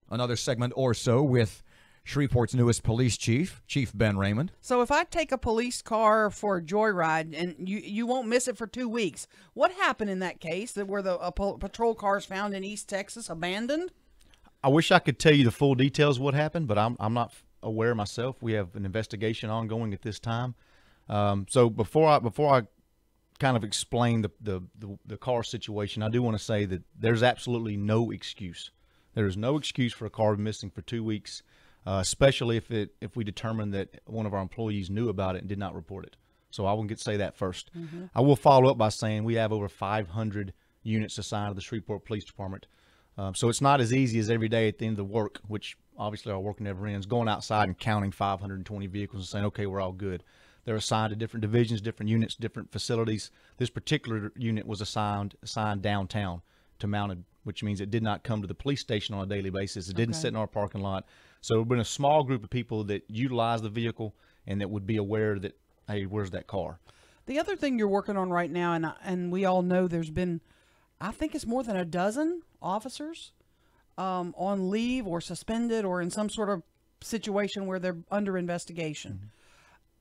another segment or so with Shreveport's newest police chief, Chief Ben Raymond. So if I take a police car for a joyride and you won't miss it for 2 weeks, what happened in that case that where the patrol cars found in East Texas abandoned? I wish I could tell you the full details of what happened, but I'm not aware myself. We have an investigation ongoing at this time. So before I kind of explain the car situation, I do want to say that there's absolutely no excuse. There is no excuse for a car missing for 2 weeks. Especially if we determine that one of our employees knew about it and did not report it. So I will say that first. I will follow up by saying we have over 500 units assigned to the Shreveport Police Department. So it's not as easy as every day at the end of the work, which obviously our work never ends, going outside and counting 520 vehicles and saying, okay, we're all good. They're assigned to different divisions, different units, different facilities. This particular unit was assigned downtown to Mounted, which means it did not come to the police station on a daily basis. It didn't sit in our parking lot. So we've been a small group of people that utilize the vehicle and that would be aware that, hey, where's that car? The other thing you're working on right now, and we all know there's been, I think it's more than a dozen officers on leave or suspended or in some sort of situation where they're under investigation.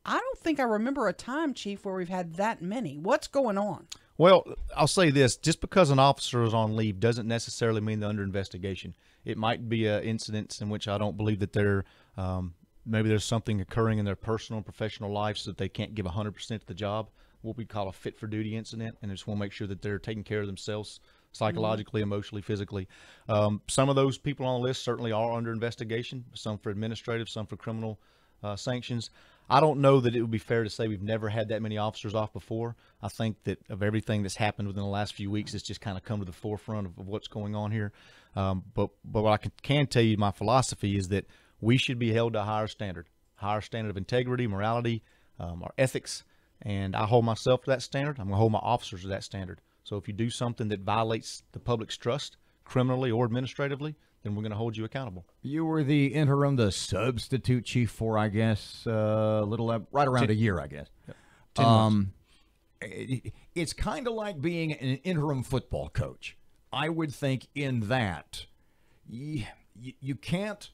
I don't think I remember a time, Chief, where we've had that many. What's going on? Well, I'll say this. Just because an officer is on leave doesn't necessarily mean they're under investigation. It might be incidents in which I don't believe that they're maybe there's something occurring in their personal and professional life so that they can't give 100% to the job, what we call a fit for duty incident, and just want to make sure that they're taking care of themselves psychologically, emotionally, physically. Some of those people on the list certainly are under investigation, some for administrative, some for criminal sanctions. I don't know that it would be fair to say we've never had that many officers off before. I think that of everything that's happened within the last few weeks, it's just kind of come to the forefront of what's going on here. But what I can tell you, my philosophy is that we should be held to a higher standard of integrity, morality, our ethics, and I hold myself to that standard. I'm going to hold my officers to that standard. So if you do something that violates the public's trust, criminally or administratively, then we're going to hold you accountable. You were the interim, the substitute chief for, I guess, right around a year, I guess. Yep. 10 months. It's kind of like being an interim football coach. I would think in that you can't,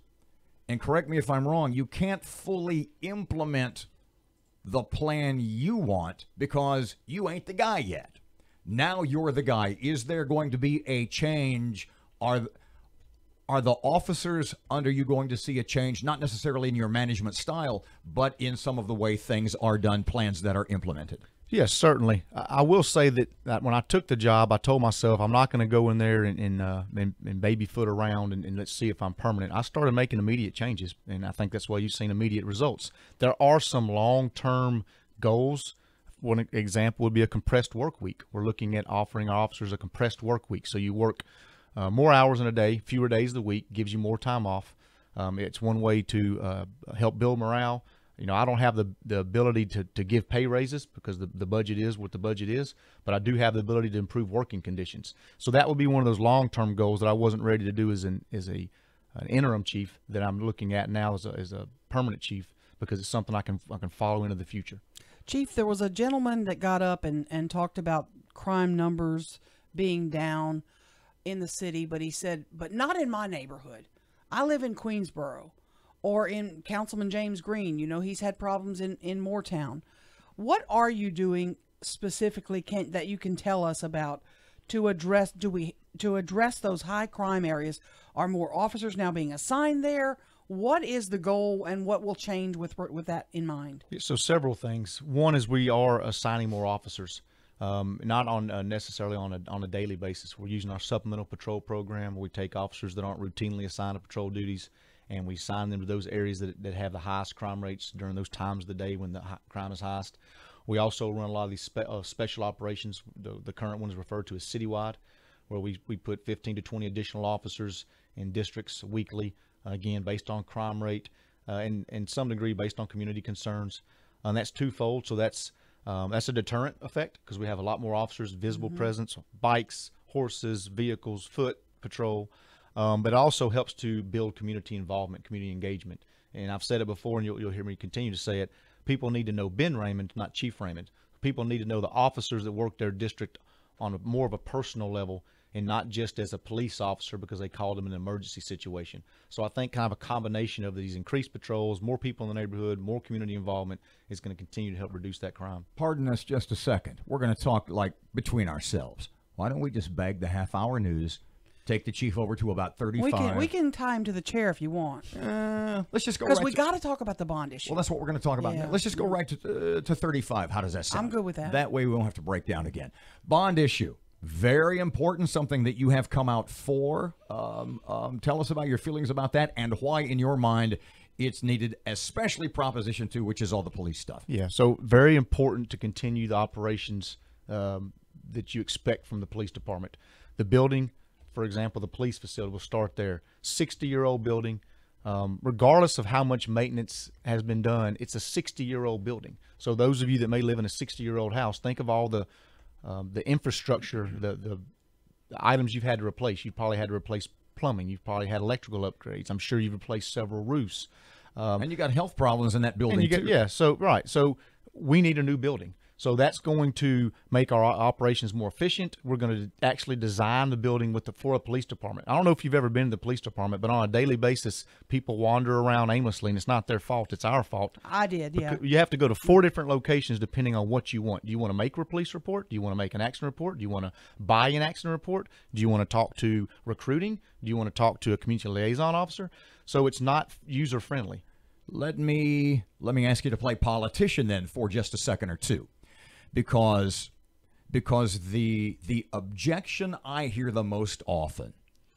and correct me if I'm wrong, you can't fully implement the plan you want because you ain't the guy yet. Now you're the guy. Is there going to be a change? Are the officers under you going to see a change, not necessarily in your management style, but in some of the way things are done, plans that are implemented? Yes, certainly. I will say that when I took the job, I told myself I'm not going to go in there and babyfoot around and let's see if I'm permanent. I started making immediate changes, and I think that's why you've seen immediate results. There are some long-term goals. One example would be a compressed work week. We're looking at offering our officers a compressed work week. So you work more hours in a day, fewer days of the week, gives you more time off. It's one way to help build morale. You know, I don't have the ability to give pay raises because the budget is what the budget is, but I do have the ability to improve working conditions. So that would be one of those long-term goals that I wasn't ready to do as an interim chief that I'm looking at now as a permanent chief, because it's something I can follow into the future. Chief, there was a gentleman that got up and talked about crime numbers being down in the city, but he said, but not in my neighborhood. I live in Queensboro. Or in Councilman James Green, you know, he's had problems in Moortown. What are you doing specifically that you can tell us about to address those high crime areas? Are more officers now being assigned there? What is the goal, and what will change with that in mind? So several things. One is we are assigning more officers, not on necessarily on a daily basis. We're using our supplemental patrol program, where we take officers that aren't routinely assigned to patrol duties, and we assign them to those areas that have the highest crime rates during those times of the day when the crime is highest. We also run a lot of these special operations. The current one is referred to as citywide, where we put 15 to 20 additional officers in districts weekly, again, based on crime rate and in some degree based on community concerns. And that's twofold. So that's a deterrent effect, because we have a lot more officers, visible presence, bikes, horses, vehicles, foot patrol. But it also helps to build community involvement, community engagement. And I've said it before, and you'll hear me continue to say it. People need to know Ben Raymond, not Chief Raymond. People need to know the officers that work their district on more of a personal level, and not just as a police officer because they called him in an emergency situation. So I think kind of a combination of these increased patrols, more people in the neighborhood, more community involvement is going to continue to help reduce that crime. Pardon us just a second. We're going to talk like between ourselves. Why don't we just bag the half-hour news, take the chief over to about 35? We can tie him to the chair if you want. Let's just go Because right we to, got to talk about the bond issue. well, that's what we're going to talk about Yeah. now. Let's just go right to 35. How does that sound? I'm good with that. That way we won't have to break down again. Bond issue. Very important, something that you have come out for. Tell us about your feelings about that and why, in your mind, it's needed, especially Proposition 2, which is all the police stuff. Yeah, so very important to continue the operations that you expect from the police department. The building, for example, the police facility, will start there. 60-year-old building. Regardless of how much maintenance has been done, it's a 60-year-old building. So those of you that may live in a 60-year-old house, think of all the infrastructure, the items you've had to replace. You've probably had to replace plumbing. You've probably had electrical upgrades. I'm sure you've replaced several roofs. And you got health problems in that building, too. Yeah, so right. So we need a new building. So that's going to make our operations more efficient. We're going to actually design the building for a police department. I don't know if you've ever been to the police department, but on a daily basis, people wander around aimlessly, and it's not their fault. It's our fault. I did, yeah. You have to go to 4 different locations depending on what you want. Do you want to make a police report? Do you want to make an accident report? Do you want to buy an accident report? Do you want to talk to recruiting? Do you want to talk to a community liaison officer? So it's not user-friendly. Let me ask you to play politician then for just a second or two. Because the objection I hear the most often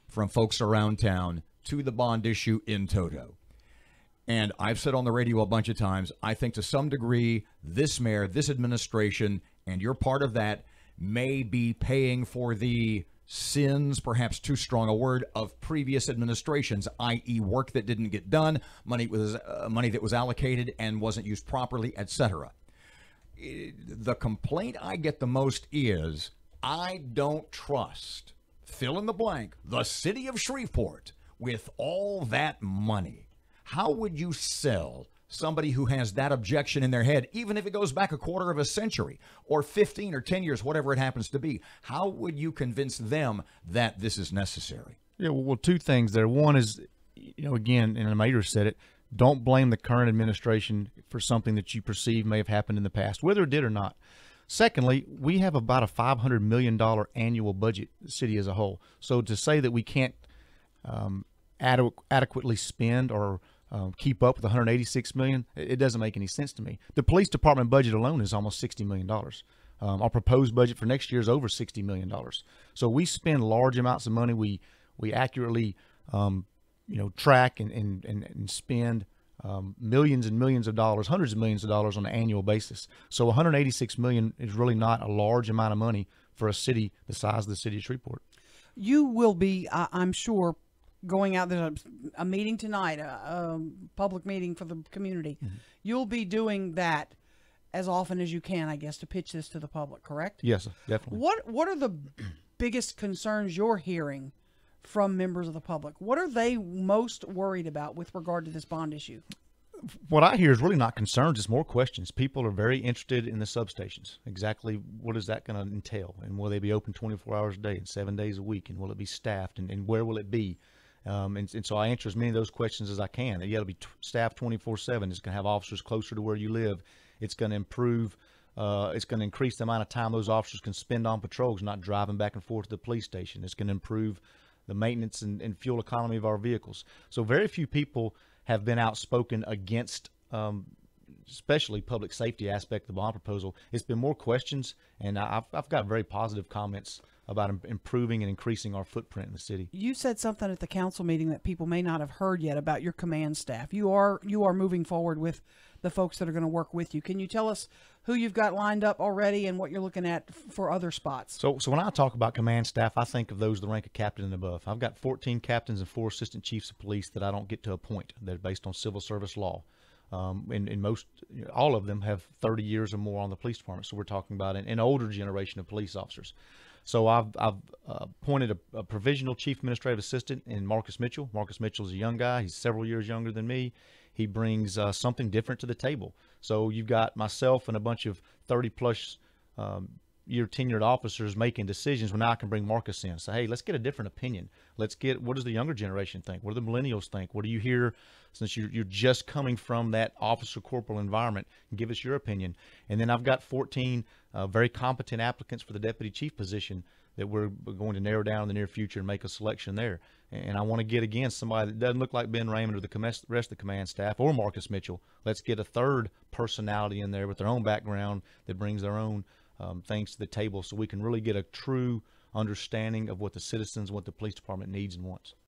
from folks around town to the bond issue in toto, and I've said on the radio a bunch of times, I think to some degree this mayor, this administration, and you're part of that, may be paying for the sins, perhaps too strong a word, of previous administrations, i.e. work that didn't get done, money that was allocated and wasn't used properly, etc. The complaint I get the most is, I don't trust, fill in the blank, the city of Shreveport with all that money. How would you sell somebody who has that objection in their head, even if it goes back a quarter of a century or 15 or 10 years, whatever it happens to be? How would you convince them that this is necessary? Yeah, well, 2 things there. One is, again, and the mayor said it, don't blame the current administration for something that you perceive may have happened in the past, whether it did or not. Secondly, we have about a $500 million annual budget, the city as a whole. So to say that we can't adequately spend or keep up with $186 million, it doesn't make any sense to me. The police department budget alone is almost $60 million. Our proposed budget for next year is over $60 million. So we spend large amounts of money. We accurately track and spend millions and millions of dollars, hundreds of millions of dollars on an annual basis. So $186 million is really not a large amount of money for a city the size of the city of Shreveport. You will be, I'm sure, going out. There's a meeting tonight, a public meeting for the community. Mm-hmm. You'll be doing that as often as you can, I guess, to pitch this to the public, correct? Yes, definitely. What are the biggest concerns you're hearing from members of the public? What are they most worried about with regard to this bond issue? What I hear is really not concerns, it's more questions. People are very interested in the substations. Exactly what is that going to entail? And will they be open 24 hours a day and 7 days a week? And will it be staffed? And where will it be? And so I answer as many of those questions as I can. You got to be staffed 24/7. It's going to have officers closer to where you live. It's going to improve. It's going to increase the amount of time those officers can spend on patrols, not driving back and forth to the police station. It's going to improve the maintenance and fuel economy of our vehicles. So very few people have been outspoken against, especially public safety aspect of the bond proposal. It's been more questions, and I've got very positive comments about improving and increasing our footprint in the city. You said something at the council meeting that people may not have heard yet about your command staff. You are moving forward with the folks that are going to work with you. Can you tell us who you've got lined up already and what you're looking at for other spots? So when I talk about command staff, I think of those the rank of captain and above. I've got 14 captains and 4 assistant chiefs of police that I don't get to appoint. They're based on civil service law. And most, all of them have 30 years or more on the police department. So we're talking about an older generation of police officers. So I've appointed a provisional chief administrative assistant in Marcus Mitchell. Marcus Mitchell is a young guy. He's several years younger than me. He brings something different to the table. So you've got myself and a bunch of 30-plus year tenured officers making decisions, when now I can bring Marcus in. Say, hey, let's get a different opinion. Let's get, what does the younger generation think? What do the millennials think? What do you hear, since you're just coming from that officer corporal environment? Give us your opinion. And then I've got 14 very competent applicants for the deputy chief position that we're going to narrow down in the near future and make a selection there. And I want to get, again, somebody that doesn't look like Ben Raymond or the rest of the command staff or Marcus Mitchell. Let's get a third personality in there with their own background that brings their own things to the table, so we can really get a true understanding of what the citizens, what the police department needs and wants.